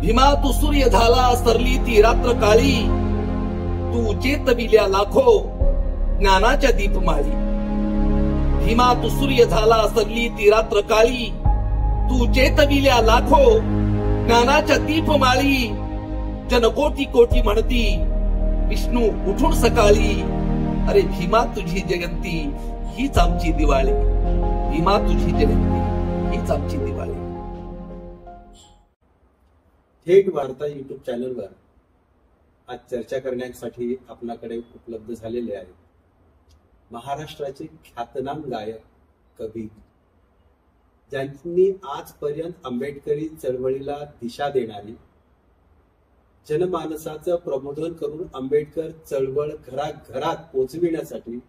भीमा तू सूर्य झाला सरली ती रात्र काळी, तू चेतविल्या लाखो ज्ञानाच्या दीपमाळी. भीमा तू सूर्य झाला सरली ती रात्र काळी, तू चेतविल्या लाखो ज्ञानाच्या दीपमाळी. जनकोटी कोटी म्हणती विष्णू उठून सकाळी, अरे भीमा तुझी जयंती हीच आमची दिवाळी. भीमा तुझी जयंती हीच आमची दिवाळी. थेट वार्ता युट्यूब चॅनलवर आज चर्चा करण्यासाठी आपल्याकडे उपलब्ध झालेले आहेत महाराष्ट्राचे ख्यातनाम गायक कवी, ज्यांनी आजपर्यंत आंबेडकरी चळवळीला दिशा देणारी, जनमानसाचं प्रबोधन करून आंबेडकर चळवळ घराघरात पोचविण्यासाठी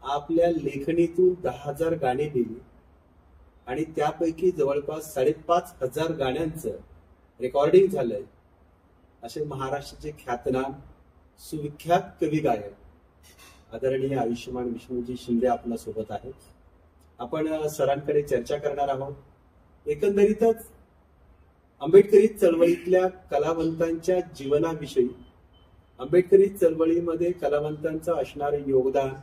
आपल्या लेखणीतून 10,000 गाणी लिहिली आणि त्यापैकी जवळपास 5,500 गाण्यांचं रेकॉर्डिंग झालंय असे महाराष्ट्राचे ख्यातनाम सुविख्यात कवी गायक आदरणीय आयुष्यमान विष्णूजी शिंदे आपल्या सोबत आहेत. आपण सरांकडे चर्चा करणार आहोत. एकंदरीतच आंबेडकरी चळवळीतल्या कलावंतांच्या जीवनाविषयी, आंबेडकरी चळवळीमध्ये कलावंतांचं असणारे योगदान,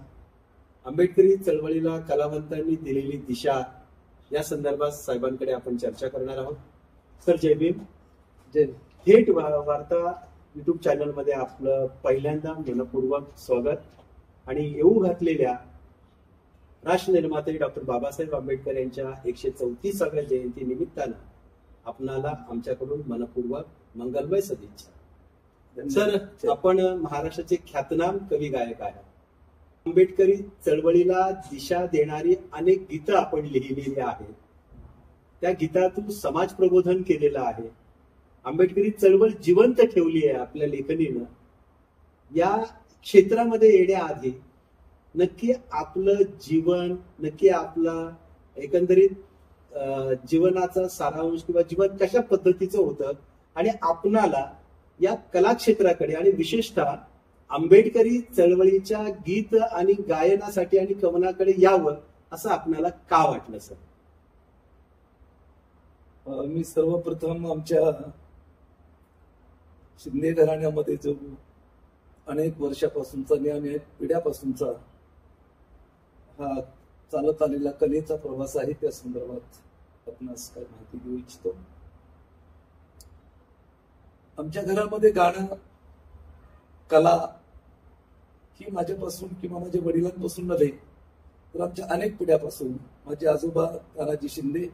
आंबेडकरी चळवळीला कलावंतांनी दिलेली दिशा, या संदर्भात साहेबांकडे आपण चर्चा करणार आहोत. सर जय भीम. जय. थेट वार्ता युट्यूब चॅनल मध्ये आपलं पहिल्यांदा मनपूर्वक स्वागत. आणि येऊ घातलेल्या राष्ट्रनिर्माते डॉक्टर बाबासाहेब आंबेडकर यांच्या 134व्या जयंती निमित्तानं आपणाला आमच्याकडून मनपूर्वक मंगलमय सदिच्छा. सर, आपण महाराष्ट्राचे ख्यातनाम कवी गायक आहे. आंबेडकरी चळवळीला दिशा देणारी अनेक गीतं आपण लिहिलेली आहेत. त्या गीतातून समाज प्रबोधन केलेलं आहे. आंबेडकरी चळवळ जिवंत ठेवली आहे आपल्या लेखनीनं. या क्षेत्रामध्ये येण्याआधी नक्की आपलं जीवन, नक्की आपला एकंदरीत जीवनाचा सारांश किंवा जीवन कशा पद्धतीचं होतं आणि आपणाला या कलाक्षेत्राकडे आणि विशेषतः आंबेडकरी चळवळीच्या गीत आणि गायनासाठी आणि कवनाकडे यावं असं आपल्याला का वाटलं सर? मी सर्वप्रथम आमच्या शिंदे घराण्यामध्ये जो अनेक वर्षापासूनचा आणि अनेक पिढ्यापासूनचा हा चालत आलेला कलेचा प्रवास आहे, त्या संदर्भात आपणास काय माहिती देऊ इच्छितो. आमच्या घरामध्ये गाणं, कला ही माझ्यापासून किंवा माझ्या वडिलांपासून नव्हे तर आमच्या अनेक पिढ्यापासून, माझे आजोबा तानाजी शिंदे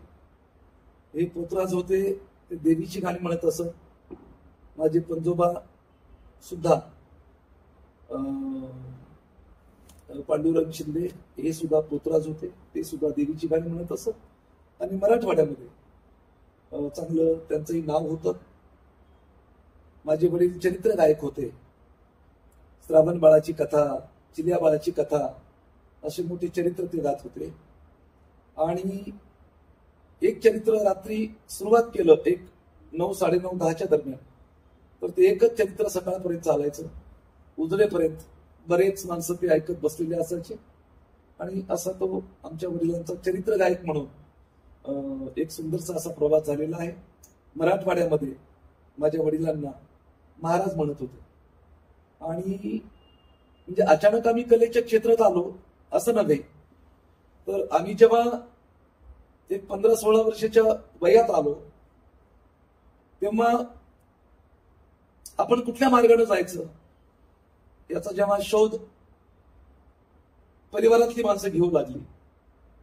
हे पोतराज होते, ते देवीची गाणी म्हणत असत. माझे पंजोबा सुद्धा पांडुरंग शिंदे हे सुद्धा पोतराज होते, ते सुद्धा देवीची गाणी म्हणत असत. आणि मराठवाड्यामध्ये चांगलं त्यांचंही नाव होतं. माझे वडील चरित्र गायक होते. श्रावण बाळाची कथा, चिल्या बाळाची कथा असे मोठे चरित्र ते गात होते. आणि एक चरित्र रात्री सुरुवात केलं 9, 9:30, 10च्या दरम्यान, तर ते एकच चरित्र सकाळपर्यंत चालायचं. उजळेपर्यंत बरेच माणसं ते ऐकत बसलेले असायचे. आणि असा तो आमच्या वडिलांचा चरित्र गायक म्हणून एक सुंदरसा असा प्रवास झालेला आहे. मराठवाड्यामध्ये माझ्या वडिलांना महाराज म्हणत होते. आणि म्हणजे अचानक आम्ही कलेच्या क्षेत्रात आलो असं नव्हे, तर आम्ही जेव्हा एक 15-16 वर्षाच्या वयात आलो तेव्हा आपण कुठल्या मार्गाने जायचं याचा जेव्हा शोध परिवारातली माणसं घेऊ लागली,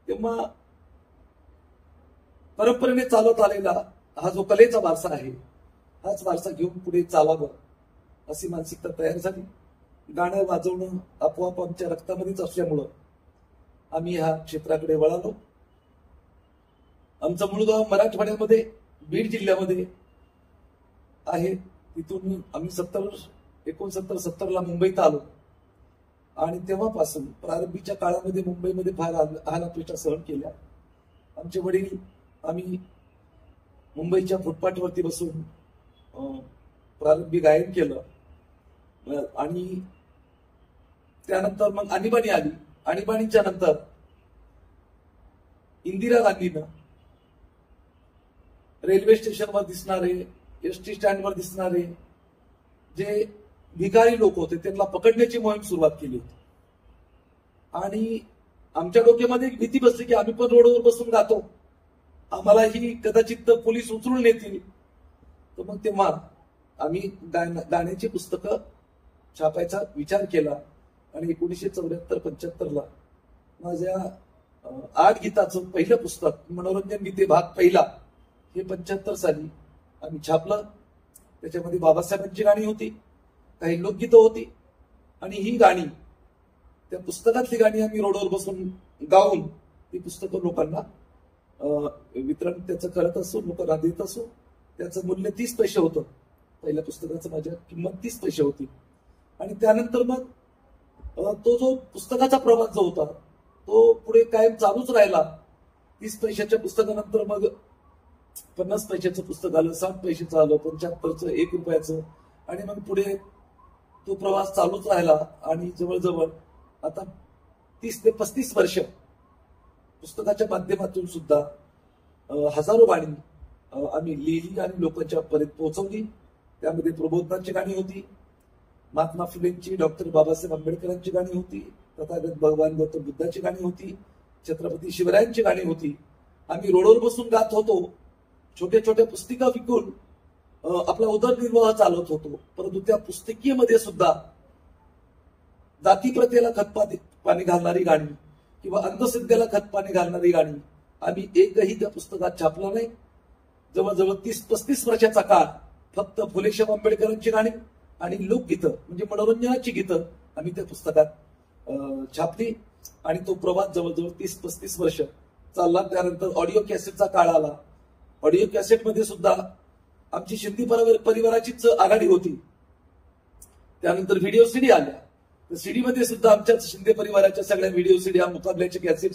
तेव्हा परंपरेने चालत आलेला हा जो कलेचा वारसा आहे, हाच वारसा घेऊन पुढे चालावं अशी मानसिकता तयार झाली. गाणं वाजवणं आपोआप आमच्या रक्तामध्येच असल्यामुळं आम्ही ह्या क्षेत्राकडे वळालो. आमचं मूळ गाव मराठवाड्यामध्ये बीड जिल्ह्यामध्ये आहे. तिथून आम्ही 69-70ला मुंबईत आलो. आणि तेव्हापासून प्रारंभीच्या काळामध्ये मुंबईमध्ये फार हालापेटा सहन केल्या. आमचे वडील, आम्ही मुंबईच्या फुटपाथवरती बसून प्रारंभी गायन केलं. आणि त्यानंतर मग आणीबाणी आली. आणीबाणीच्या नंतर इंदिरा गांधीनं रेल्वे स्टेशनवर दिसणारे एसटी स्टँडवर दिसणारे जे भिकारी लोक होते त्यांना पकडण्याची मोहीम सुरुवात केली होती. आणि आमच्या डोक्यामध्ये एक भीती बसली की आम्ही पण रोडवर बसून गातो, आम्हालाही कदाचित पोलीस उचलून नेतील. तर मग तेव्हा आम्ही गाण्याची पुस्तकं छापायचा विचार केला आणि 1974-75 माझ्या 8 गीताचं पहिलं पुस्तक मनोरंजन गीते भाग पहिला हे 75 साली आम्ही छापलं. त्याच्यामध्ये बाबासाहेबांची गाणी होती, काही लोकगीतं होती आणि ही गाणी, त्या पुस्तकातली गाणी आम्ही रोडवर बसून गाऊन ती पुस्तकं लोकांना वितरण त्याचं करत असो, लोकांना देत असो. त्याचं मूल्य 30 पैसे होतं. पहिल्या पुस्तकाचं माझ्या किंमत 30 पैसे होती. आणि त्यानंतर मग तो जो पुस्तकाचा प्रवास जो होता तो पुढे कायम चालूच राहिला. 30 पैशाच्या पुस्तकानंतर मग 50 पैशाचं पुस्तक आलं, 60 पैशाचं आलं, 75चं, 1 रुपयाचं, आणि मग पुढे तो प्रवास चालूच राहिला. आणि जवळजवळ आता 30 ते 35 वर्ष पुस्तकाच्या माध्यमातून सुद्धा हजारो गाणी आम्ही लिहिली आणि लोकांच्या पर्यंत पोहोचवली. त्यामध्ये प्रबोधनाची गाणी होती, महात्मा फुलेंची, डॉक्टर बाबासाहेब आंबेडकरांची गाणी होती, तथागत भगवान गौतम बुद्धाची गाणी होती, छत्रपती शिवरायांची गाणी होती. आम्ही रोडवर बसून गात होतो, छोट्या छोट्या पुस्तिका विकून आपला उदरनिर्वाह चालवत होतो. परंतु त्या पुस्तिकेमध्ये सुद्धा जातीप्रथेला खतपाणी घालणारी गाणी किंवा अंधश्रद्धेला खतपाणी घालणारी गाणी आम्ही एकही त्या पुस्तकात छापला नाही. जवळजवळ 30-35 वर्षाचा काळ फक्त फुलेशाह आंबेडकरांची गाणी आणि लोकगीतं म्हणजे मनोरंजनाची गीतं आम्ही त्या पुस्तकात छापली. आणि तो प्रवास जवळजवळ 30-35 वर्ष चालला. त्यानंतर ऑडिओ कॅसेटचा काळ आला. ऑडिओ कॅसेटमध्ये सुद्धा आमची शिंदे परिवाराचीच आघाडी होती. त्यानंतर व्हिडिओ सीडी आल्या. तर सीडी मध्ये सुद्धा आमच्याच शिंदे परिवाराच्या सगळ्या व्हिडिओ सीड्या, मुकाबल्याचे कॅसेट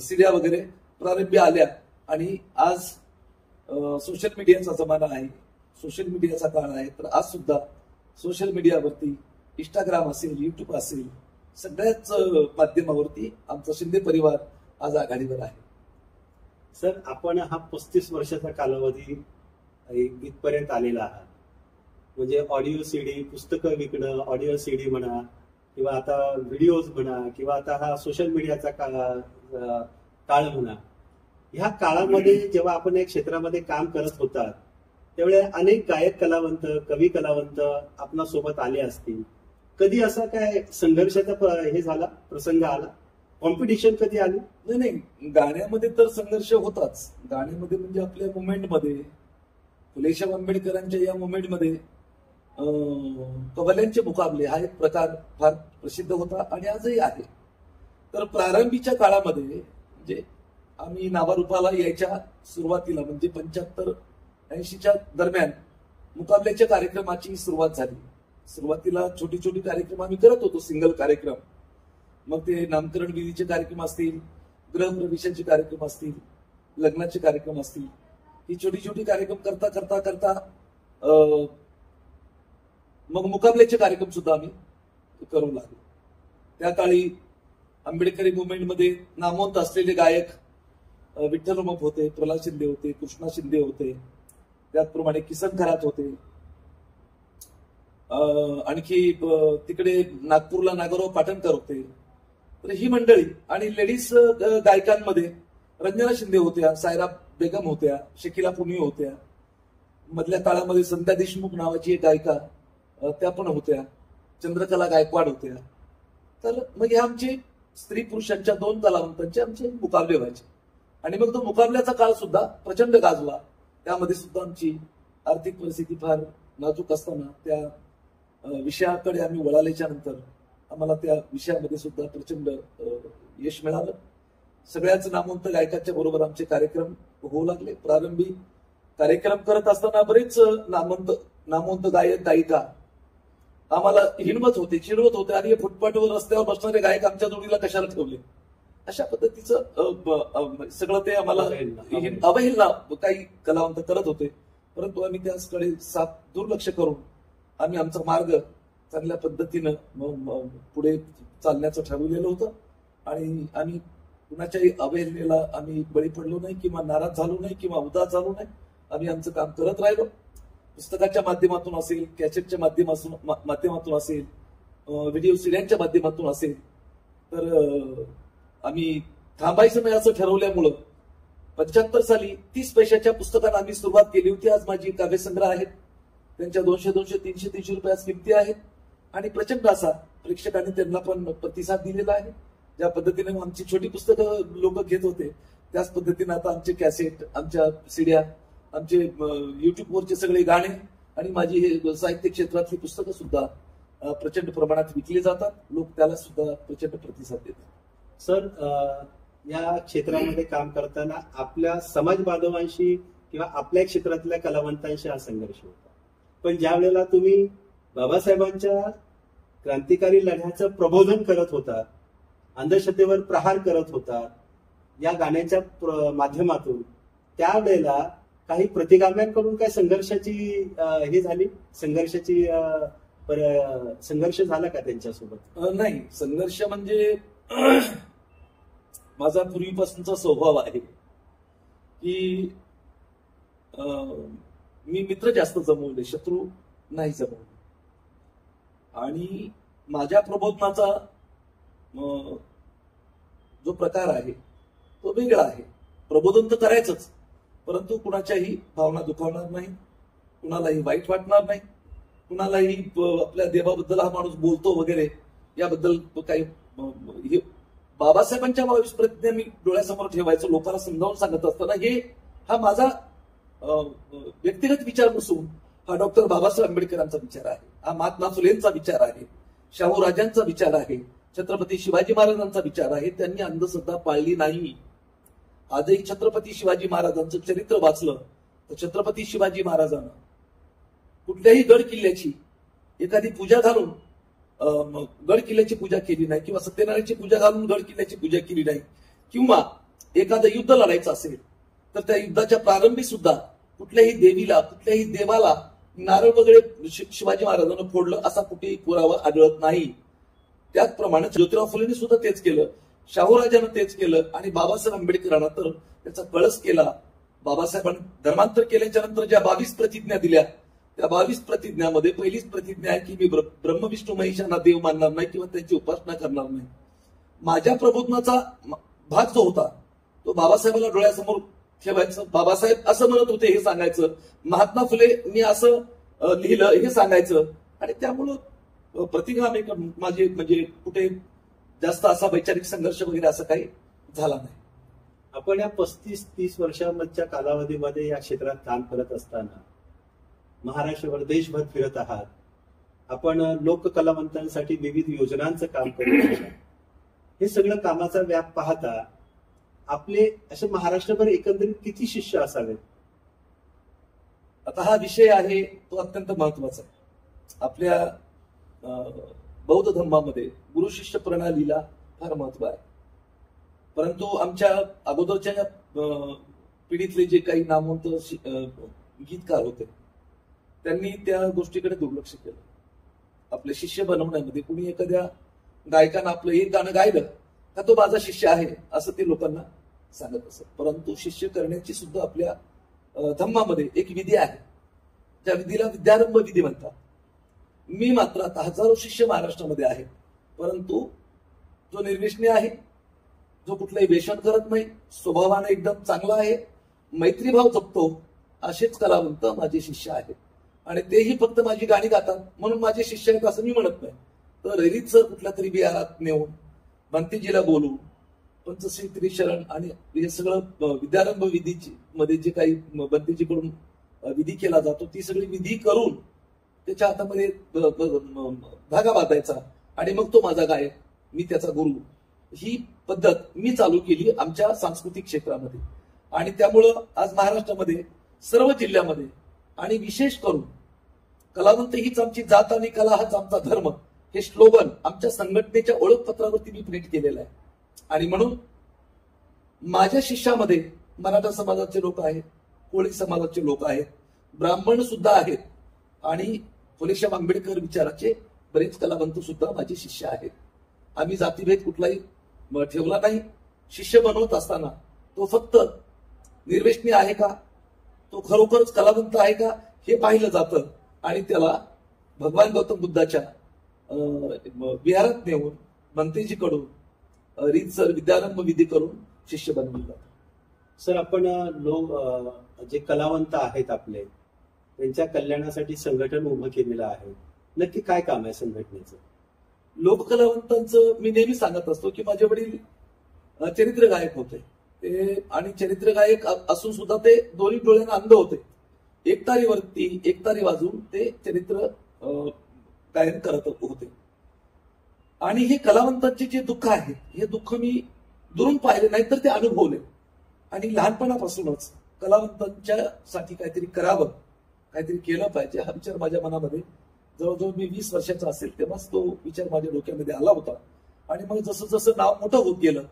सीड्या वगैरे प्रारंभी आल्या. आणि आज सोशल मीडियाचा जमाना आहे, सोशल मीडियाचा काळ आहे. तर आज सुद्धा सोशल मीडियावरती इंस्टाग्राम असेल, युट्यूब असेल, सगळ्याच माध्यमावरती आमचा शिंदे परिवार आज आघाडीवर आहे. सर, आपण हा 35 वर्षाचा कालावधी इथपर्यंत आलेला आहात. म्हणजे ऑडिओ सीडी, पुस्तकं विकणं, ऑडिओ सीडी म्हणा किंवा आता व्हिडिओज म्हणा किंवा आता हा सोशल मीडियाचा काळ म्हणा, ह्या काळामध्ये जेव्हा आपण एक क्षेत्रामध्ये काम करत होतात त्यावेळी अनेक गायक कलावंत, कवी कलावंत आपणासोबत आले असतील. कधी असा काय संघर्षाचा हे झाला, प्रसंग आला, कॉम्पिटिशन कधी आली? नाही, गाण्यामध्ये तर संघर्ष होताच. गाण्यामध्ये म्हणजे आपल्या मुवमेंटमध्ये, फुलेशाह आंबेडकरांच्या या मुवमेंटमध्ये कवल्यांचे मुकाबले हा एक प्रकार फार प्रसिद्ध होता आणि आजही आहे. तर प्रारंभीच्या काळामध्ये म्हणजे आम्ही नावारूपाला यायच्या सुरुवातीला म्हणजे 75-80च्या दरम्यान मुकाबल्याच्या कार्यक्रमाची सुरुवात झाली. सुरुवातीला छोटी छोटी कार्यक्रम आम्ही करत होतो, सिंगल कार्यक्रम. मग ते नामकरण विधीचे कार्यक्रम असतील, गृहप्रवेशाचे कार्यक्रम असतील, लग्नाचे कार्यक्रम असतील, ही छोटी छोटी कार्यक्रम करता करता करता मग मुकाबल्याचे कार्यक्रम सुद्धा आम्ही करू लागलो. त्या काळी आंबेडकरी मुवमेंटमध्ये नामवंत असलेले गायक विठ्ठल उमप होते, प्रल्हाद शिंदे होते, कृष्णा शिंदे होते, त्याचप्रमाणे किसन खरात होते. आणखी तिकडे नागपूरला नागोराव पाटणकर होते. तर ही मंडळी आणि लेडीज गायकांमध्ये रंजना शिंदे होत्या, सायरा बेगम होत्या, शकिला पुनी होत्या. मधल्या काळामध्ये संध्या देशमुख नावाची एक गायिका त्या पण होत्या, चंद्रकला गायकवाड होत्या. तर मग हे आमचे स्त्री पुरुषांच्या 2 कलावंतांचे आमचे मुकाबले व्हायचे. आणि मग तो मुकाबल्याचा काळ सुद्धा प्रचंड गाजला. त्यामध्ये सुद्धा आमची आर्थिक परिस्थिती फार नाजूक असताना त्या विषयाकडे आम्ही वळाल्याच्या नंतर आम्हाला त्या विषयामध्ये सुद्धा प्रचंड यश मिळालं. सगळ्याच नामवंत गायकाच्या बरोबर आमचे कार्यक्रम होऊ लागले. प्रारंभी कार्यक्रम करत असताना बरेच नामवंत गायक गायिका आम्हाला हिणवत होते, चिडवत होते, आणि फुटपाथवर रस्त्यावर बसणारे गायक आमच्या जोडीला कशाला ठेवले, अशा पद्धतीचं सगळं ते आम्हाला अवहेलना काही कलावंत करत होते. परंतु आम्ही त्याकडे दुर्लक्ष करून आम्ही आमचा मार्ग चांगल्या पद्धतीनं पुढे चालण्याचं ठरवलेलं होतं. आणि आम्ही कुणाच्याही अवहेलनेला आम्ही बळी पडलो नाही किंवा नाराज झालो नाही किंवा उदास झालो नाही. आम्ही आमचं काम करत राहिलो. पुस्तकाच्या माध्यमातून असेल, कॅसेटच्या माध्यमातून असेल, व्हिडिओ सीड्यांच्या माध्यमातून असेल, तर आम्ही थांबायचं नाही असं ठरवल्यामुळं 75 साली 30 पैशाच्या पुस्तकांना आम्ही सुरुवात केली होती. आज माझी काव्यसंग्रह आहेत, त्यांच्या 200, 300 रुपये आज किमती आहेत आणि प्रचंड असा प्रेक्षकांनी त्यांना पण प्रतिसाद दिलेला आहे. ज्या पद्धतीने आमची छोटी पुस्तकं लोक घेत होते त्याच पद्धतीने आता आमचे कॅसेट, आमच्या सीड्या, आमचे युट्यूबवरचे सगळे गाणे आणि माझी हे साहित्य क्षेत्रातली पुस्तकं सुद्धा प्रचंड प्रमाणात विकली जातात. लोक त्याला सुद्धा प्रचंड प्रतिसाद देतात. सर, या क्षेत्रामध्ये काम करताना आपल्या समाज बांधवांशी किंवा आपल्या क्षेत्रातल्या कलावंतांशी हा संघर्ष होता, पण ज्या वेळेला तुम्ही बाबासाहेबांच्या क्रांतिकारी लढ्याचं प्रबोधन करत होता, अंधश्रद्धेवर प्रहार करत होता या गाण्याच्या माध्यमातून, त्यावेळेला काही प्रतिगाम्यांकडून काय संघर्षाची हे झाली, संघर्ष झाला का त्यांच्यासोबत? नाही, संघर्ष म्हणजे माझा पूर्वीपासूनचा स्वभाव आहे की मी मित्र जास्त जमवले, शत्रू नाही जमवले. आणि माझ्या प्रबोधनाचा जो प्रकार आहे तो वेगळा आहे. प्रबोधन तर करायचंच, परंतु कुणाच्याही भावना दुखावणार नाही, कुणालाही वाईट वाटणार नाही, कुणालाही आपल्या देवाबद्दल हा माणूस बोलतो वगैरे याबद्दल काही. बाबासाहेबांच्या 22 प्रतिज्ञा मी डोळ्यासमोर ठेवायचो, लोकांना समजावून सांगत असताना हा माझा व्यक्तिगत विचार नसून हा डॉक्टर बाबासाहेब आंबेडकरांचा विचार आहे, हा महात्मा फुलेंचा विचार आहे, शाहू राजांचा विचार आहे, छत्रपती शिवाजी महाराजांचा विचार आहे. त्यांनी अंधश्रद्धा पाळली नाही. आजही छत्रपती शिवाजी महाराजांचं चरित्र वाचलं तर छत्रपती शिवाजी महाराजांना कुठल्याही गड किल्ल्याची एखादी पूजा घालून गड किल्ल्याची पूजा केली नाही, किंवा सत्यनारायणची पूजा घालून गड किल्ल्याची पूजा केली नाही, किंवा एखादं युद्ध लढायचं असेल तर त्या युद्धाच्या प्रारंभी सुद्धा कुठल्याही देवीला, कुठल्याही देवाला नारळ वगैरे शिवाजी महाराजांना फोडलं असा कुठेही पुरावा आढळत नाही. त्याचप्रमाणे ज्योतिराव फुलेंनी सुद्धा तेच केलं, शाहूराजानं तेच केलं आणि बाबासाहेब आंबेडकरांना तर त्याचा कळस केला. बाबासाहेबांनी धर्मांतर केल्याच्या नंतर ज्या 22 प्रतिज्ञा दिल्या, त्या 22 प्रतिज्ञामध्ये पहिलीच प्रतिज्ञा आहे की मी ब्रह्म विष्णू महेशांना देव मानणार नाही किंवा त्यांची उपासना करणार नाही. माझ्या प्रबोधनाचा भाग जो होता तो बाबासाहेबांना डोळ्यासमोर ठेवायचं. बाबासाहेब असं म्हणत होते हे सांगायचं, महात्मा फुलेंनी असं लिहिलं हे सांगायचं. आणि त्यामुळं प्रतिगामी माझे म्हणजे कुठे जास्त असा वैचारिक संघर्ष वगैरे असं काही झाला नाही. आपण या 35-30 वर्षांच्या कालावधीमध्ये या क्षेत्रात काम करत असताना महाराष्ट्रभर, देशभर फिरत आहात. आपण लोककलावंतांसाठी विविध योजनांचं काम करत आहात. हे सगळं कामाचा व्याप पाहता आपले असे महाराष्ट्रभर एकंदरीत किती शिष्य असावेत? आता हा विषय आहे तो अत्यंत महत्वाचा आहे. आपल्या बौद्ध धर्मामध्ये गुरु शिष्य प्रणालीला फार महत्व आहे, परंतु आमच्या अगोदरच्या पिढीतले जे काही नामवंत गीतकार होते त्यांनी त्या गोष्टीकडे दुर्लक्ष केलं. आपले शिष्य बनवण्यामध्ये कुणी एखाद्या गायकानं आपलं एक गाणं गायलं का तो माझा शिष्य आहे असं ते लोकांना सांगत असत. परंतु शिष्य करण्याची सुद्धा आपल्या धम्मामध्ये एक विधी आहे, त्या विधीला विद्यारंभ विधी म्हणतात. मी मात्र आता हजारो शिष्य महाराष्ट्रामध्ये आहेत, परंतु जो निर्व्यसनी आहे, जो कुठलंही वेषण करत नाही, स्वभावाने एकदम चांगला आहे, मैत्रीभाव जपतो, असेच कलावंत माझे शिष्य आहेत. आणि तेही फक्त माझी गाणी गातात म्हणून माझे शिष्य आहेत असं मी म्हणत नाही. तर रीतसर कुठल्या तरी बिहारात नेऊन भंतीजीला बोलून पंचश्री त्रिशरण आणि हे सगळं विद्यारंभ विधीची मध्ये जे काही बंतीजीकडून विधी केला जातो ती सगळी विधी करून त्याच्या हातामध्ये धागा बांधायचा आणि मग तो माझा गायक, मी त्याचा गुरु, ही पद्धत मी चालू केली आमच्या सांस्कृतिक क्षेत्रामध्ये. आणि त्यामुळं आज महाराष्ट्रामध्ये सर्व जिल्ह्यामध्ये आणि विशेष करून कलावंत हीच आमची जात आणि कला हाच आमचा धर्म हे स्लोगन आमच्या संघटनेच्या ओळखपत्रावरती मी प्रिंट केलेलं आहे. आणि म्हणून माझ्या शिष्यामध्ये मराठा समाजाचे लोक आहेत, कोळी समाजाचे लोक आहेत, ब्राह्मण सुद्धा आहेत आणि फुलेशाह आंबेडकर विचाराचे बरेच कलावंत सुद्धा माझे शिष्य आहेत. आम्ही जातीभेद कुठलाही ठेवला नाही. शिष्य बनवत असताना तो फक्त निर्व्यसनी आहे का, तो खरोखरच कलावंत आहे का हे पाहिलं जातं आणि त्याला भगवान गौतम बुद्धाच्या विहारात नेऊन मंत्रीजीकडून रीतसर विद्यारंभ विधी करून शिष्य बनवलं जातं. सर, आपण जे कलावंत आहेत आपले, त्यांच्या कल्याणासाठी संघटन उभं केलेलं आहे. नक्की काय काम आहे संघटनेचं? लोककलावंतांचं मी नेहमी सांगत असतो की माझे वडील चरित्र गायक होते ते, आणि चरित्र गायक असून सुद्धा ते दोन्ही डोळ्यांना अंध होते. एकतारीवरती एकतारी वाजून ते चरित्र गायन करत होते. आणि हे कलावंतांचे जे दुःख आहे, हे दुःख मी दुरून पाहिले नाही तर ते अनुभवले. आणि लहानपणापासूनच कलावंतांच्या साठी काहीतरी करावं, काहीतरी केलं पाहिजे हा विचार माझ्या मनामध्ये जवळजवळ मी 20 वर्षाचा असेल तेव्हाच तो विचार माझ्या डोक्यामध्ये आला होता. आणि मग जसं जसं नाव मोठं होत गेलं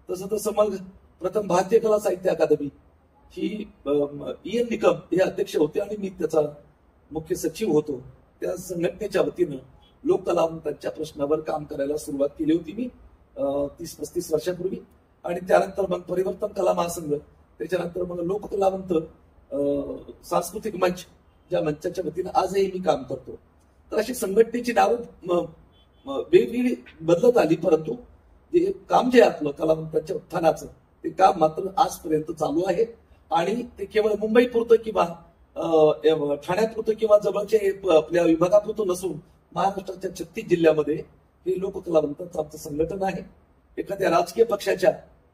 तसं तसं मग प्रथम भारतीय कला साहित्य अकादमी ही EN निकम हे अध्यक्ष होते आणि मी त्याचा मुख्य सचिव होतो. त्या संघटनेच्या वतीनं लोककलावंतांच्या प्रश्नावर काम करायला सुरुवात केली होती मी 30-35 वर्षापूर्वी. आणि त्यानंतर मग परिवर्तन कला महासंघ, त्याच्यानंतर मग लोककलावंत सांस्कृतिक मंच, ज्या मंचाच्या वतीनं आजही मी काम करतो. तर अशी संघटनेची नावं वेगवेगळी बदलत आली, परंतु जे काम जे आपलं कलावंतांच्या उत्थानाचं ते काम मात्र आजपर्यंत चालू आहे. आणि ते केवळ मुंबईपुरतं किंवा ठाण्यापुरतं किंवा जवळच्या आपल्या विभागापुरतं नसून महाराष्ट्राच्या 36 जिल्ह्यामध्ये हे लोककलावंतांचं आमचं संघटन आहे. एखाद्या राजकीय पक्षाच्या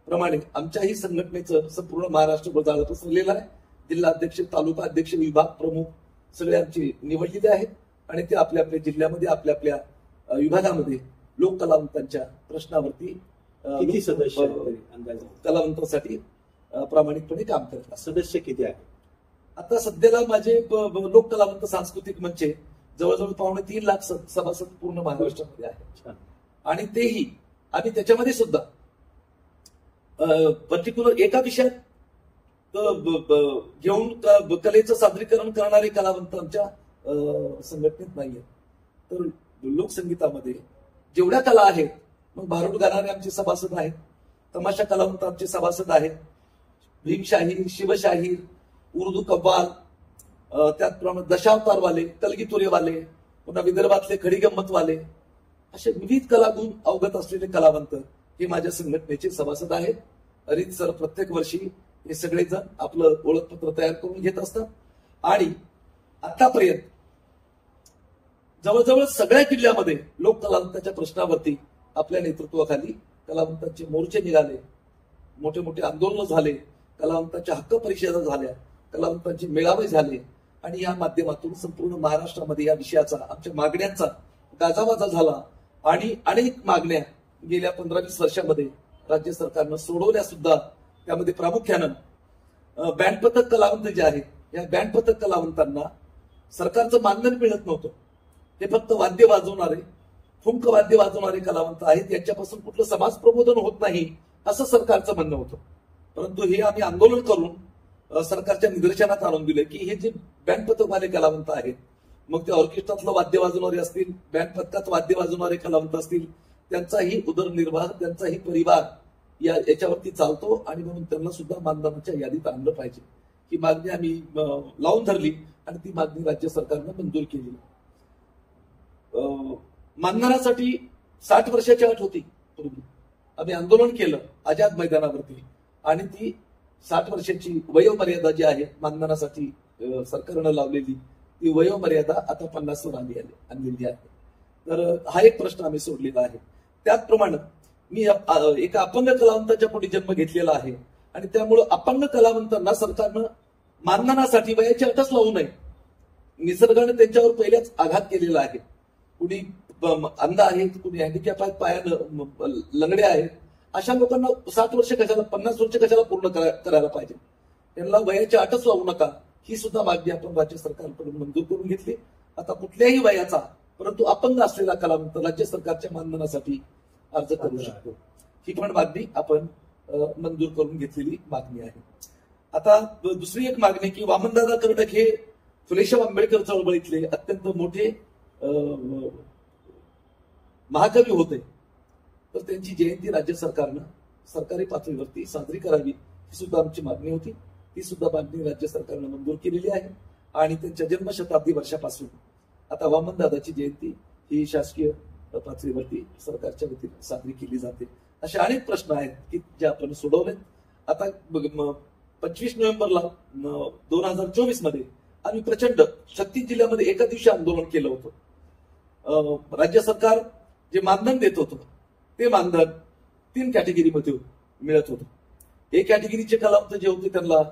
प्रमाणे आमच्याही संघटनेचं संपूर्ण महाराष्ट्रभर जाळं पसरलेलं आहे. जिल्हा अध्यक्ष, तालुका अध्यक्ष, विभाग प्रमुख सगळे आमचे निवडलेले आहेत आणि ते आपल्या आपल्या जिल्ह्यामध्ये आपल्या आपल्या विभागामध्ये लोककलावंतांच्या प्रश्नावरती किती सदस्य कलावंतांसाठी प्रामाणिकपणे काम करतात. सदस्य किती आहे आता सध्याला? माझे लोककलावंत सांस्कृतिक मंचे जवळजवळ 3.25 लाख सभासद पूर्ण महाराष्ट्रामध्ये आहेत. आणि तेही आम्ही त्याच्यामध्ये सुद्धा पर्टिक्युलर एका विषयात घेऊन कलेचं सादरीकरण करणारे कलावंत आमच्या संघटनेत नाहीये. तर लोकसंगीतामध्ये जेवढ्या कला आहेत, मग भारूड गाणारे आमचे सभासद आहेत, तमाशा कलावंत आमचे सभासद आहेत, भीमशाहीर, शिवशाहीर, उर्दू कव्वाल, त्याचप्रमाणे दशावतारवाले, कलगीतुरेवाले, पुन्हा विदर्भातले खडीगंमतवाले, असे विविध कलागुण अवगत असलेले कलावंत हे माझ्या संघटनेचे सभासद आहेत. रीतसर प्रत्येक वर्षी हे सगळेजण आपलं ओळखपत्र तयार करून घेत असतात. आणि आतापर्यंत जवळजवळ सगळ्या जिल्ह्यामध्ये लोककलावंताच्या प्रश्नावरती आपल्या नेतृत्वाखाली कलावंतांचे मोर्चे निघाले, मोठे मोठे आंदोलन झाले, कलावंतांच्या हक्क परिषदा झाल्या, कलावंतांचे मेळावे झाले. आणि या माध्यमातून संपूर्ण महाराष्ट्रामध्ये या विषयाचा, आमच्या मागण्यांचा गाजावाजा झाला. आणि अनेक मागण्या गेल्या 15-20 वर्षामध्ये राज्य सरकारनं सोडवल्या सुद्धा. त्यामध्ये प्रामुख्यानं बँड पथक कलावंत जे आहेत, या बँड पथक कलावंतांना सरकारचं मानधन मिळत नव्हतं. हे फक्त वाद्य वाजवणारे, फुंक वाद्य वाजवणारे कलावंत आहेत, यांच्यापासून कुठलं समाज प्रबोधन होत नाही असं सरकारचं म्हणणं होतं. परंतु हे आम्ही आंदोलन करून सरकारच्या निदर्शनात आणून दिले की हे जे बँड पथकवाले कलावंत आहेत, मग ते ऑर्केस्ट्रातलं वाद्य वाजवणारे असतील, बँड पथकात वाद्य वाजवणारे कलावंत असतील, त्यांचाही उदरनिर्वाह, त्यांचाही परिवार याच्यावरती चालतो. आणि म्हणून त्यांना सुद्धा मानधनाच्या यादीत आणलं पाहिजे ही मागणी आम्ही लावून धरली आणि ती मागणी राज्य सरकारनं मंजूर केली. मानधनासाठी 60 वर्षाची अट होती पूर्वी. आम्ही आंदोलन केलं आझाद मैदानावरती आणि ती 60 वर्षाची वयोमर्यादा जी आहे मानधनासाठी सरकारनं लावलेली, ती वयोमर्यादा आता 50 वर आणलेली आहे. तर हा एक प्रश्न आम्ही सोडलेला आहे. त्याचप्रमाणे मी एका अपंग कलावंताच्या पोटी जन्म घेतलेला आहे आणि त्यामुळं अपंग कलावंतांना सरकारनं मानधनासाठी वयाची अटच लावू नये. निसर्गाने त्यांच्यावर पहिल्याच आघात केलेला आहे. कुणी अंध आहेत, कुणी हँडिकॅप आहेत, पायानं लंगडे आहेत, अशा लोकांना 60 वर्ष कशाला, 50 वर्ष कशाला पूर्ण करायला पाहिजे. त्यांना वयाची अटच लावू नका ही सुद्धा मागणी आपण राज्य सरकारकडून मंजूर करून घेतली. आता कुठल्याही वयाचा परंतु अपंग असलेला कलावंत राज्य सरकारच्या मानधनासाठी अर्ज करू शकतो. ही पण मागणी आपण मंजूर करून घेतलेली मागणी आहे. आता दुसरी एक मागणी की वामनदादा कर्डक हे फुलेशाह आंबेडकर चळवळीतले अत्यंत मोठे महाकवी होते. तर त्यांची जयंती राज्य सरकारनं सरकारी पातळीवरती साजरी करावी ही सुद्धा आमची मागणी होती. ती सुद्धा मागणी राज्य सरकारनं मंजूर केलेली आहे. आणि त्यांच्या जन्मशताब्दी वर्षापासून आता वामनदादाची जयंती ही शासकीय पातळीवरती सरकारच्या वतीने साजरी केली जाते. असे अनेक प्रश्न आहेत की जे आपण सोडवलेत. आता 25 नोव्हेंबरला 2024 मध्ये आम्ही प्रचंड 36 जिल्ह्यामध्ये एका दिवशी आंदोलन केलं होतं. राज्य सरकार जे मानधन देत होतं ते मानधन 3 कॅटेगरीमध्ये मिळत होतं. ए कॅटेगरीचे कलावंत जे होते त्यांना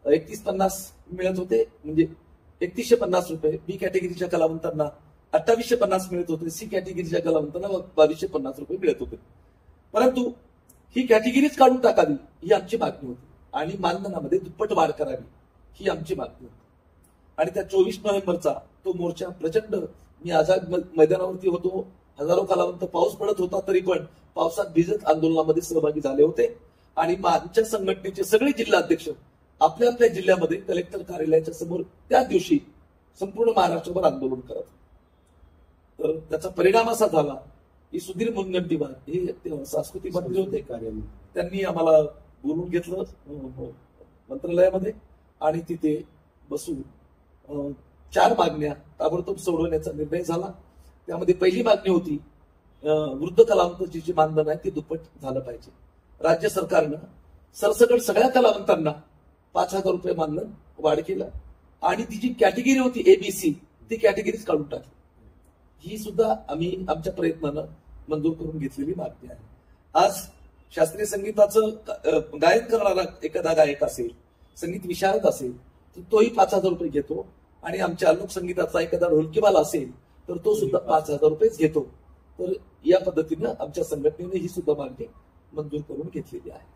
3150 मिळत होते, म्हणजे 3150 रुपये. बी कॅटेगरीच्या कलावंतांना 2850 मिळत होते. सी कॅटेगरीच्या कलावंतांना 2250 रुपये मिळत होते. परंतु ही कॅटेगरीच काढून टाकावी ही आमची मागणी होती आणि मानधनामध्ये दुप्पट वाढ करावी ही आमची मागणी होती. आणि त्या 24 नोव्हेंबरचा तो मोर्चा प्रचंड, मी आझाद मैदानावरती होतो, हजारो कलावंत, पाऊस पडत होता तरी पण पावसात भिजत आंदोलनामध्ये सहभागी झाले होते. आणि आमच्या संघटनेचे सगळे जिल्हाध्यक्ष आपल्या आपल्या जिल्ह्यामध्ये कलेक्टर कार्यालयाच्या समोर त्या दिवशी संपूर्ण महाराष्ट्रभर आंदोलन करत. तर त्याचा परिणाम असा झाला की सुधीर मुनगंटीवार हे सांस्कृतिक मंत्री होते, त्यांनी आम्हाला बोलून घेतलं मंत्रालयामध्ये आणि तिथे बसून 4 मागण्या ताबडतोब सोडवण्याचा निर्णय झाला. त्यामध्ये पहिली मागणी होती वृद्ध कलावंतांची जी मानधन आहे ते दुप्पट झालं पाहिजे. राज्य सरकारनं सरसकट सगळ्या कलावंतांना 5000 रुपये मानधन वाढ केलं आणि ती जी कॅटेगरी होती एबीसी ती कॅटेगरीज काढून टाकली. ही सुद्धा आम्ही आमच्या प्रयत्नानं मंजूर करून घेतलेली मागणी आहे. आज शास्त्रीय संगीताचं गायन करणारा एखादा गायक असेल, संगीत विशारद असेल तर तोही 5000 रुपये घेतो आणि आमच्या लोकसंगीताचा एखादा ढोलकीवाला असेल तर तो सुद्धा 5000 रुपयेच घेतो. तर या पद्धतीनं आमच्या संघटनेने ही सुद्धा मागणी मंजूर करून घेतलेली आहे.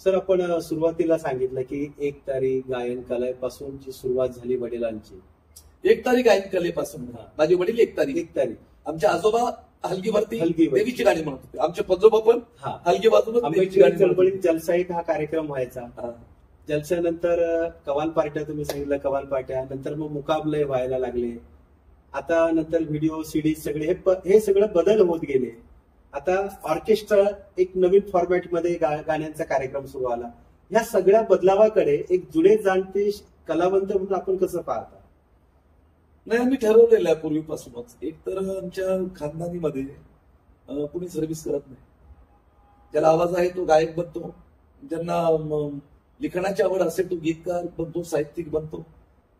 सर, आपण सुरुवातीला सांगितलं की 1 तारीख गायन कलेपासून जी सुरुवात झाली वडिलांची, 1 तारीख गायन कलेपासून. माझे वडील 1 तारीख. आमच्या आजोबा हलगीवरती देवीची गाणी म्हणत होते. आमचे पजोबा पण हलगी वाजून चळवळीत जलसाईत हा कार्यक्रम व्हायचा. जलसानंतर कवाल पार्ट्या, तुम्ही सांगितलं कवाल पार्ट्या, नंतर मग मुकाबले व्हायला लागले. आता नंतर व्हिडिओ सीडी सगळे हे सगळं बदल होत गेले. आता ऑर्केस्ट्रा एक नवीन फॉर्मॅटमध्ये गाण्यांचा कार्यक्रम सुरू आला. या सगळ्या बदलावाकडे एक जुने जाणते कलावंत म्हणून आपण कसं पाहता? नाही, आम्ही ठरवलेलं आहे पूर्वीपासूनच. एक तर आमच्या खानदानीमध्ये कुणी सर्व्हिस करत नाही. ज्याला आवाज आहे तो गायक बनतो, ज्यांना लिखाणाची आवड असेल तो गीतकार बनतो, साहित्यिक बनतो,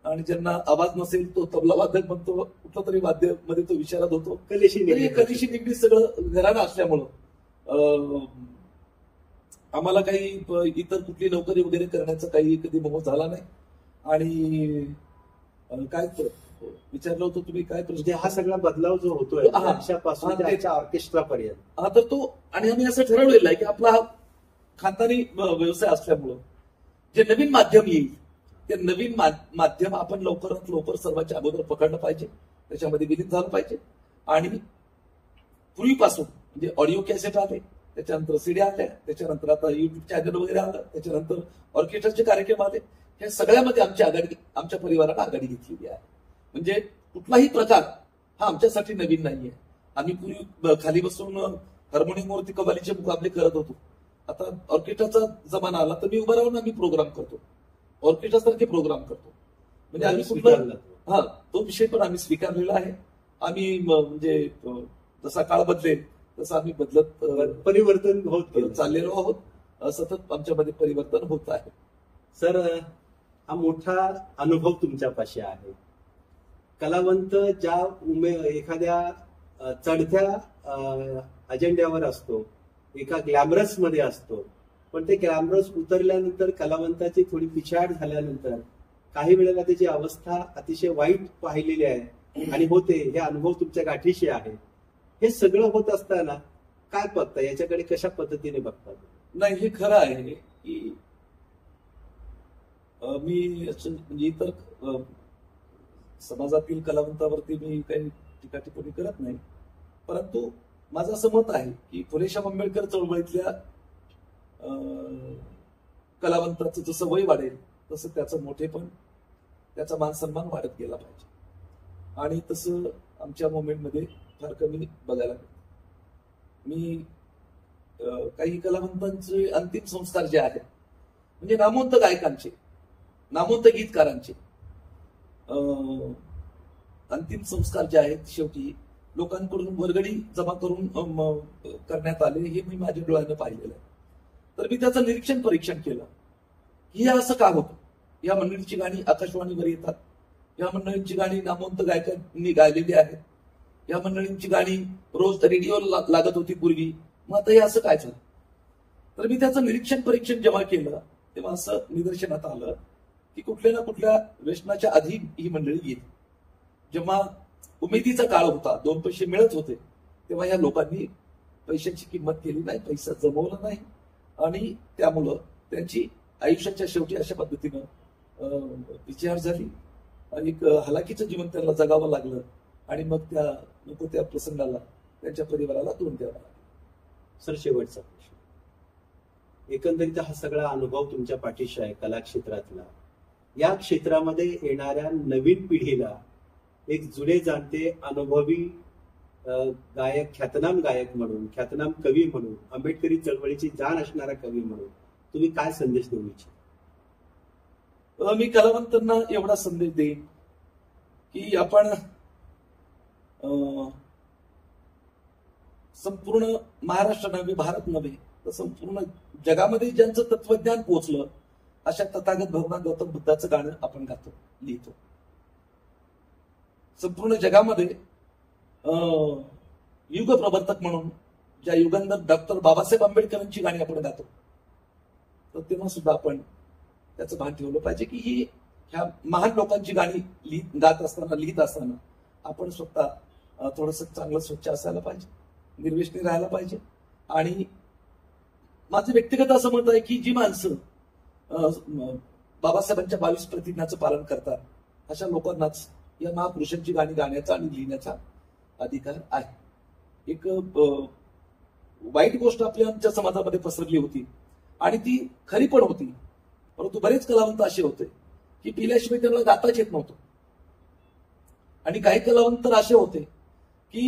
आणि ज्यांना आवाज नसेल तो तबला वादक बनतो, कुठला तरी वाद्यामध्ये तो विशारद होतो. कलेशी निगडीत सगळं घराणं असल्यामुळं आम्हाला काही इतर कुठली नोकरी वगैरे करण्याचा काही कधी मोह झाला नाही. आणि काय विचारलं होतं तुम्ही, काय म्हणजे हा सगळा बदलाव जो होतोय ऑर्केस्ट्रापर्यंत, हा तर तो, आणि आम्ही असं ठरवलेलं आहे की आपला हा खानदानी व्यवसाय असल्यामुळं जे नवीन माध्यम येईल ते नवीन माध्यम आपण लवकरात लवकर सर्वांच्या अगोदर पकडलं पाहिजे, त्याच्यामध्ये विलीन झालं पाहिजे. आणि पूर्वीपासून म्हणजे ऑडिओ कॅसेट आले, त्याच्यानंतर सीडी आल्या, त्याच्यानंतर आता युट्यूब चॅनल वगैरे आलं, त्याच्यानंतर ऑर्केस्ट्राचे कार्यक्रम आले. ह्या सगळ्यामध्ये आमच्या परिवारानं आघाडी घेतलेली आहे. म्हणजे कुठलाही प्रकार हा आमच्यासाठी नवीन नाहीये. आम्ही पूर्वी खाली बसून हार्मोनियमवरती कव्वालीचे मुकाबले करत होतो. आता ऑर्केस्ट्राचा जमाना आला तर मी उभा राहून आम्ही प्रोग्राम करतो, ऑर्केस्ट्रासारखे प्रोग्राम करतो. म्हणजे आम्ही कुठला तो विषय पण आम्ही स्वीकारलेला आहे. आम्ही म्हणजे जसा काळ बदलेल तसं आम्ही बदलत परिवर्तन होत चाललेलो आहोत. सतत आमच्यामध्ये परिवर्तन होत आहे. सर, हा मोठा अनुभव तुमच्यापाशी आहे. कलावंत ज्या एखाद्या चढत्या अजेंड्यावर असतो, एका ग्लॅमरस मध्ये असतो, पण ते ग्लॅमरस उतरल्यानंतर कलावंताची थोडी पिछाड झाल्यानंतर काही वेळेला त्याची अवस्था अतिशय वाईट पाहिलेली आहे आणि होते. हे अनुभव तुमच्या गाठीशी आहे. हे सगळं होत असताना काय बघता, याच्याकडे कशा पद्धतीने बघतात? नाही, हे खरं आहे की मी म्हणजे इतर समाजातील कलावंतावरती मी काही टीका टिप्पणी करत नाही, परंतु माझं असं मत आहे की फुलेशाह आंबेडकर चळवळीतल्या कलावंताचं जसं वय वाढेल तसं त्याचं मोठेपण, त्याचा मान सन्मान वाढत गेला पाहिजे. आणि तसं आमच्या मोमेंटमध्ये फार कमी बघायला मिळतं. मी काही कलावंतांचे अंतिम संस्कार जे आहेत, म्हणजे नामवंत गायकांचे, नामवंत गीतकारांचे, अंतिम संस्कार जे आहेत शेवटी लोकांकडून वर्गणी जमा करून करण्यात आले, हे मी माझ्या डोळ्यानं पाहिलेलं आहे. तर मी त्याचं निरीक्षण परीक्षण केलं की हे असं का होतं. या मंडळीची गाणी आकाशवाणीवर येतात, या मंडळींची गाणी नामवंत गायकांनी गायलेली आहेत, या मंडळींची गाणी रोज रेडिओला लागत होती पूर्वी, मग आता हे असं काय झालं. तर मी त्याचं निरीक्षण परीक्षण जेव्हा केलं तेव्हा असं निदर्शनात आलं की कुठल्या ना कुठल्या व्यसनाच्या आधी ही मंडळी येते. जेव्हा उमेदीचा काळ होता, 2 पैसे मिळत होते, तेव्हा या लोकांनी पैशांची किंमत केली नाही, पैसा जमवला नाही आणि त्यामुळं त्यांची आयुष्याच्या शेवटी अशा पद्धतीनं विचार झाली, एक हलाखीचं जीवन त्यांना जगावं लागलं आणि मग त्या नको त्या प्रसंगाला त्यांच्या परिवाराला तोंड द्यावं लागलं. सर, शेवटचा प्रश्न. एकंदरीत हा सगळा अनुभव तुमच्या पाठीशी आहे कला क्षेत्रातला. या क्षेत्रामध्ये येणाऱ्या नवीन पिढीला एक जुने जाणते अनुभवी गायक, ख्यातनाम गायक म्हणून, ख्यातनाम कवी म्हणून, आंबेडकरी चळवळीची जाण असणारा कवी म्हणून तुम्ही काय संदेश देऊ इच्छिता? मी कलावंतांना एवढा संदेश देईन की आपण संपूर्ण महाराष्ट्र नव्हे, भारत नव्हे, तर संपूर्ण जगामध्ये ज्यांचं तत्वज्ञान पोहोचलं अशा तथागत भगवान गौतम बुद्धाचं गाणं आपण गातो, लिहितो. संपूर्ण जगामध्ये युग प्रवर्तक म्हणून ज्या युगंधर डॉक्टर बाबासाहेब आंबेडकरांची गाणी आपण गातो, तर तेव्हा सुद्धा आपण त्याचं भान ठेवलं पाहिजे की ही ह्या महान लोकांची गाणी गात असताना, लिहित असताना आपण स्वतः थोडस चांगलं स्वच्छ असायला पाहिजे, निर्व्यसनी राहायला पाहिजे. आणि माझं व्यक्तिगत असं मत आहे की जी माणसं बाबासाहेबांच्या 22 प्रतिज्ञाचं पालन करतात अशा लोकांनाच या महापुरुषांची गाणी गाण्याचा आणि लिहिण्याचा अधिकार आहे. एक वाईट गोष्ट आमच्या समाजामध्ये पसरली होती आणि ती खरी पण होती, परंतु बरेच कलावंत असे होते की पिल्याशिवाय त्यांना गाताच येत नव्हतं. आणि काही कलावंत तर असे होते की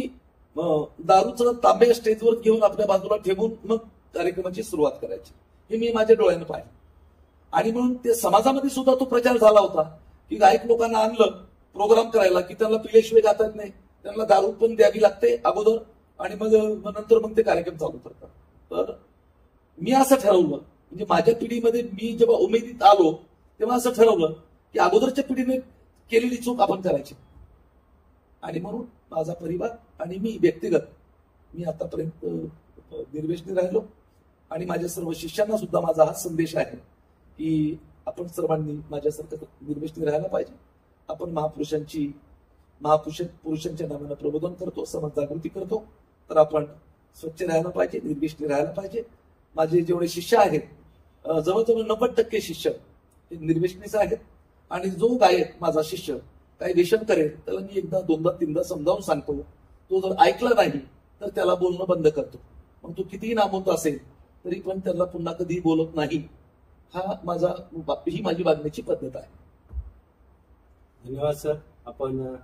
दारूचा तांब्या स्टेजवर घेऊन आपल्या बाजूला ठेवून मग कार्यक्रमाची सुरुवात करायची. हे मी माझ्या डोळ्यानं पाहिलं. आणि म्हणून ते समाजामध्ये सुद्धा तो प्रचार झाला होता की गायक लोकांना आणलं प्रोग्राम करायला की त्यांना पिल्याशिवाय गाता येत नाही, त्यांना दारू पण द्यावी लागते अगोदर आणि मग नंतर मग ते कार्यक्रम चालू करतात. तर मी असं ठरवलं, म्हणजे माझ्या पिढीमध्ये मी जेव्हा उमेदीत आलो तेव्हा असं ठरवलं की अगोदरच्या पिढीने केलेली चूक आपण करायची. आणि म्हणून माझा परिवार आणि मी व्यक्तिगत मी आतापर्यंत निर्व्यसनी राहिलो. आणि माझ्या सर्व शिष्यांना सुद्धा माझा हा संदेश आहे की आपण सर्वांनी माझ्यासारखं निर्व्यसनी राहायला पाहिजे. आपण पुरुषांच्या नावानं प्रबोधन करतो, समाज जागृती करतो, तर आपण स्वच्छ राहायला पाहिजे, निर्व्यसनी राहायला पाहिजे. माझे जेवढे शिष्य आहेत जवळजवळ 90% शिष्य हे निर्व्यसनीच आहेत. आणि जो गायक माझा शिष्य काही व्यसन करेल त्याला मी एकदा, दोनदा, तीनदा समजावून सांगतो. तो जर ऐकला नाही तर त्याला बोलणं बंद करतो. मग तो कितीही नामवंत असेल तरी पण त्याला पुन्हा कधी बोलत नाही. ही माझी वागण्याची पद्धत आहे. धन्यवाद सर. आपण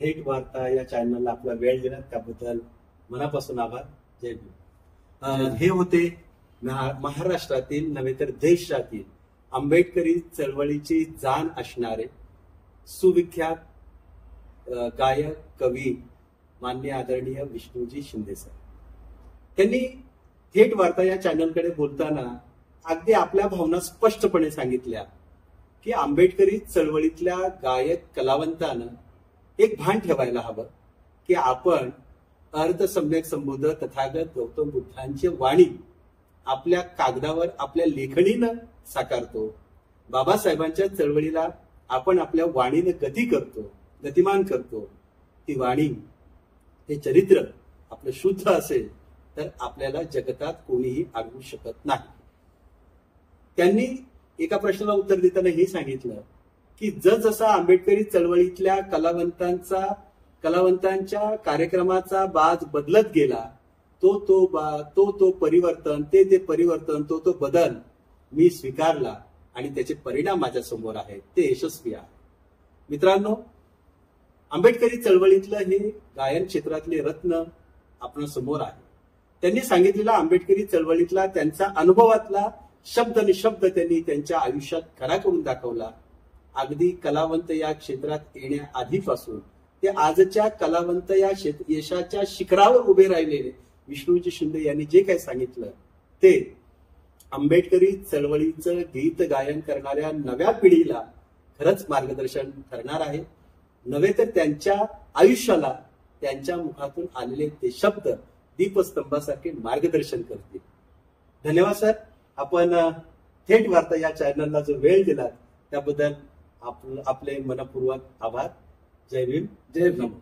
थेट वार्ता या चॅनलला आपला वेळ दिला त्याबद्दल मनापासून आभार. जय भीम. हे होते महाराष्ट्रातील नव्हे तर देशातील आंबेडकरी चळवळीची जाण असणारे सुविख्यात गायक, कवी, माननीय आदरणीय विष्णूजी शिंदे सर. त्यांनी थेट वार्ता या चॅनलकडे बोलताना अगदी आपल्या भावना स्पष्टपणे सांगितल्या की आंबेडकरी चळवळीतल्या गायक कलावंतानं एक भान ठेवायला हवं की आपण अर्थसम्यक संबोध तथागत गौतम बुद्धांची वाणी आपल्या कागदावर, आपल्या लेखणीनं साकारतो. बाबासाहेबांच्या चळवळीला आपण आपल्या वाणीनं गतिमान करतो. ती वाणी, हे चरित्र आपलं शुद्ध असेल तर आपल्याला जगतात कोणीही अडवू शकत नाही. त्यांनी एका प्रश्नाला उत्तर देताना हे सांगितलं की जसजसा आंबेडकरी चळवळीतल्या कलावंतांच्या कार्यक्रमाचा बाज बदलत गेला तो परिवर्तन, ते परिवर्तन, तो बदल मी स्वीकारला आणि त्याचे परिणाम माझ्या समोर आहेत, ते यशस्वी आहे. मित्रांनो, आंबेडकरी चळवळीतलं हे गायन क्षेत्रातले रत्न आपण समोर आहे. त्यांनी सांगितलेला आंबेडकरी चळवळीतला त्यांचा अनुभवातला शब्द निशब्द त्यांनी त्यांच्या आयुष्यात खरा करून दाखवला अगदी कलावंत या क्षेत्रात येण्याआधीपासून ते आजच्या कलावंत या यशाच्या शिखरावर उभे राहिलेले विष्णूजी शिंदे यांनी जे काही सांगितलं ते आंबेडकरी चळवळीचं गीत गायन करणाऱ्या नव्या पिढीला खरंच मार्गदर्शन ठरणार आहे. नव्हे तर त्यांच्या आयुष्याला त्यांच्या मुखातून आलेले ते शब्द दीपस्तंभासारखे मार्गदर्शन करतील. धन्यवाद सर. आपण थेट वार्ता या चॅनलला जो वेळ दिला त्याबद्दल आपले मनपूर्वक आभार. जय भीम. जय भीम.